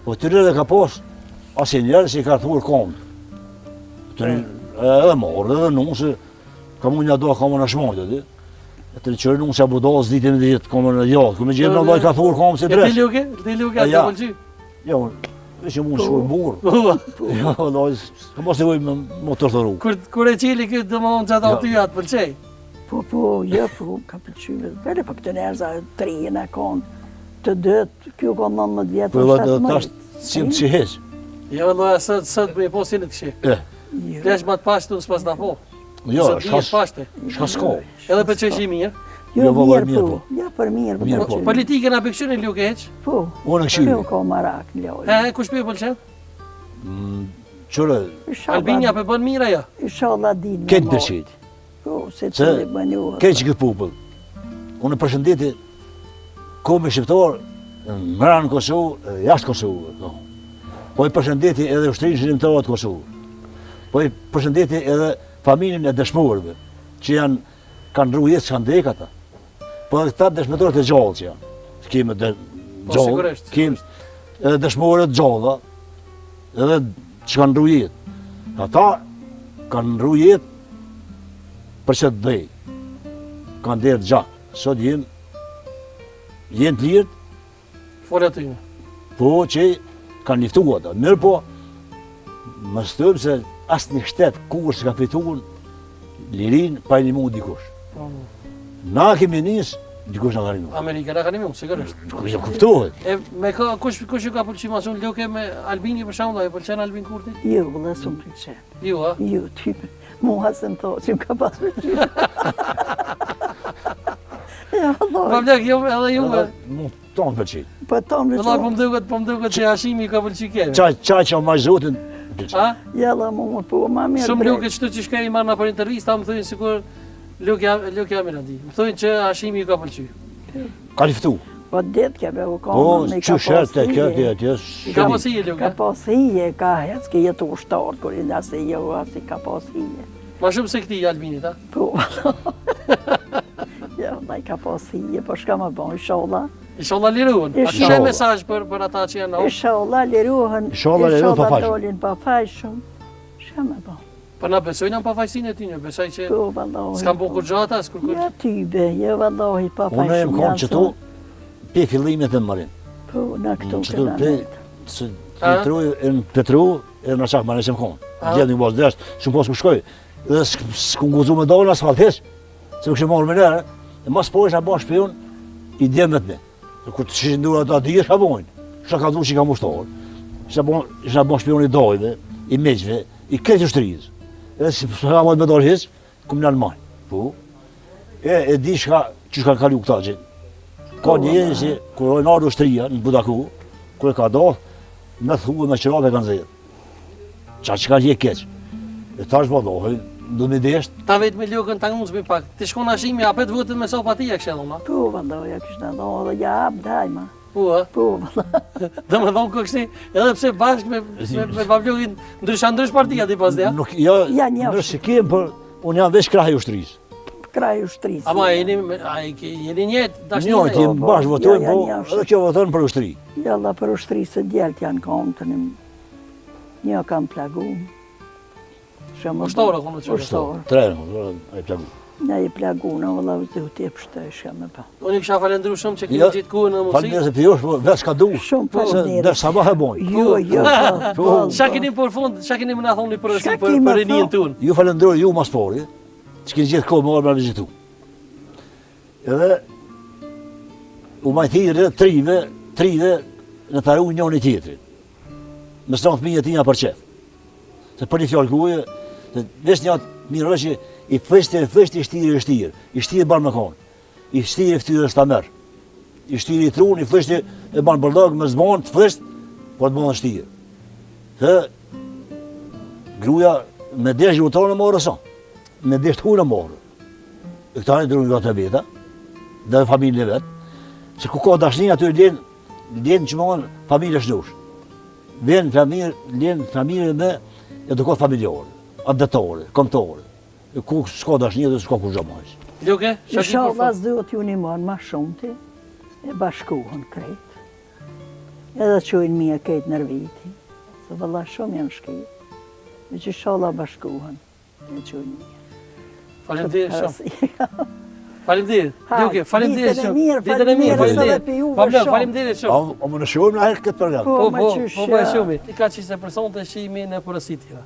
Po të rrë dhe ka pas, asin njerë që i ka thurë komë. Edhe morë, edhe nunë, se ka mu një do, ka mu në shmojtë, di. E të qërë nunë që a budalës ditin dhe jetë, ka mu në jatë, ku me gjithë në doj ka thurë komë si dresh. Ti luke, atë ka pëlqy? Jo, që mund shkoj burë. Jo, doj, ka mos të voj më të rëthëru. Kur e qili këtë dhe më unë që atë ty atë pëlqej? Po, ka pëlqyve. Vere për këtë njerëza të rinjën e konë, të dëtë, kjo ka 19 vjetë, Po edhe tash si më që heqë. Jo, loja, sëtë me po sinit këshi. Lesh ma të pashtu në s'pas në po. Jo, shka s'ko. Edhe për që është i mirë? Jo, vallar mirë po. Ja, për mirë po. Politike nga pëkëshyrin luke heq? Po, Unë këshyri. kjo ka marak në lojë. Kush për pëlqen? Qërë, Albinja për bën mira jo? Inshallah din. këtë përqit. Po, se të dhe bënjohë. Këtë që këtë popull. Unë përshëndeti komi shqiptar, në mranë Kosovë, jashtë Kosovë. Po i përshëndeti edhe ushtrinë shërimtarë të Kosovë. Po i përshëndeti edhe familjen e dëshmorëve, që kanë rru jetë që kanë dek ata. Po edhe këta dëshmëtorët e gjallë që janë. Kemi gjallë, kemi edhe dëshmorët gjalla, edhe që kanë rru jetë. Ata kanë rru jetë për që të dhej. Kanë derë gjakë. Sot jenë të lirët. Folja të një. Po që kanë liftu ata. Mirë po, më stëmë se asë një shtetë kur që ka fituar lirin pa i një mund dikush. Na kemi njës, dikush në ka një mund. Amerika në ka një mund, sigurisht. Dikush në kuptohet. Me ka, kush ju ka pëlqy ma shumë luke me Albini për shembull, a ju pëlqen Albin Kurti? Jo, vëlla s'm pëlqen. Ju, a? Jo, type. Mua se më thotë që më ka pas pëlqy. Ja, Allah. Pavlek, jo, edhe ju. Mund tonë pëlqit. Po tonë Vëlla, po më duket që Hashimi ka pëlqy keve. Qaj që ma zotin, A? Jalla mua, po ma mirë. Shumë luke qëtu që shkej i marrë në për intervista, më thujnë sikur Luke Amirandi. Më thujnë që Hashimi ju ka pëlqy. ka liftu. Po ditë kebe u Po, që shërë të këtë jetë, Ka pas hije, Luke? Ka pas hije, ka hec, ke jetu ushtarë, kur i nëse jo, asi ka pas hije. Ma shumë se këti Albinit, a? Po, ja, da i ka pas hije, po shka më bon, inshallah. Inshallah liruhen. A kishe mesazh për ata që janë au? Inshallah liruhen, pa fajshëm. dolin pa fajshëm. Shka më bon. Po na besojnë në pafajsinë e tyre, besoj që Po, vallahi. s'kan bo kur gjata, s'kur kur... Ja tybe, ja vallahi pa fajshëm. Unë e më konë që tu, pe fillimet e më marin. Po, na këto Që tu këna pe, nëjtë. Petru, e në qakë marin që më konë. Gjedë një bosë dresh, shumë posë ku shkoj. Dhe s'ku nguzu me dole në asfalt heq, se më kështë marrë me nere, e mas po isha ba shpion, i djemë me të ne. Kur të shishin dur ata dhije, shka bojnë. Shka ka dhu që i ka mushtorë. Isha ba shpion i dojve, i meqve, i kretë ushtërizë. Edhe si ka mojtë me dorë heq, kum në Alman. Po. E di shka që shka kalu këta që. Ka njëri që kur e nardë ushtëria në Budaku, kur e ka dohë, me thuë me qërape kanë zedë. Qa që ka je keq. E tash vadohë, do me desht. Ta vetë me lukën ta nguzmi pak. Ti shkon Hashimi, apet votën me sopa ti e kështë edhe ma? Po, vallahi, ja kështë në dohë, dhe ja abë dajma. Po, a? Po, vallahi. Dhe më thonë kështë, edhe pse bashkë me Pavlukin ndrysh partia ti pas dhe, a? Nuk, jo, Ja, njofsh. nërë që kemë, për unë jam veç krahë i ushtërisë. Kraj ushtrisë. Ama jeni njëtë, dashni Njojt, dhe? jemë bashkë votojnë, ja, po njofsh. edhe kjo votojnë për ushtëri. Jalla për ushtrisë të djelët janë konë të një kam plagu. Ushtarë, konë të qërë. Ushtarë. Trenë, e plagu. Ja i plagu në vëlla vëzë u tje pështoj shka me pa. Unë i kësha falendru shumë që Jo, këtë gjithë kuën në mundësi. Falënderë se për josh, po veç ka du. Shumë falënderë. Dhe sabah e bojnë. Jo, Qa keni për fund, qa keni më nga thoni për Çka për kemi rinjën thonë? tunë? Ju falenderoj ju mas pori, që keni gjithë kohë më orë me vizitu. Edhe u majthirë trive në të arru njën i tjetrin. Me së në të minje tina për qef. Se për një fjallë kuje, vesh një atë mirë që i fështë i shtirë banë me konë. I shtirë i ftyrë është ta merë. I shtirë i trunë, i fështë e banë bërlëgë me zbanë të fështë, po të banë shtirë. Dhe gruja me desh gjurëtarë në morë sa, me desh të në morë. E këta në drujnë gatë e veta, dhe familje vetë, se ku ka dashnin aty lenë që mënë familje shnush. Lenë familje me edukot familjore, adetore, komtore. Ku s'ka dashnin dhe s'ka ku zhamajsh. Luke, qa ki për Inshallah fund? zëtë ju një morë ma shumë ti, e bashkuhën krejtë. Edhe qojnë mija këtë nërviti. Se vëlla shumë janë shkejt. Me që shala bashkuhan. E qojnë mija. Faleminderit shumë. shumë. Faleminderit. Luke, faleminderit ditën e shumë. mirë, Ditën e mirë, faleminderit edhe faleminderit. për juve Pablo, shumë. faleminderit shumë. A më në shohim në herë këtë program. Po, Po, ma po, qysh, po, shumë. I ka që se person të shimi në porositjera.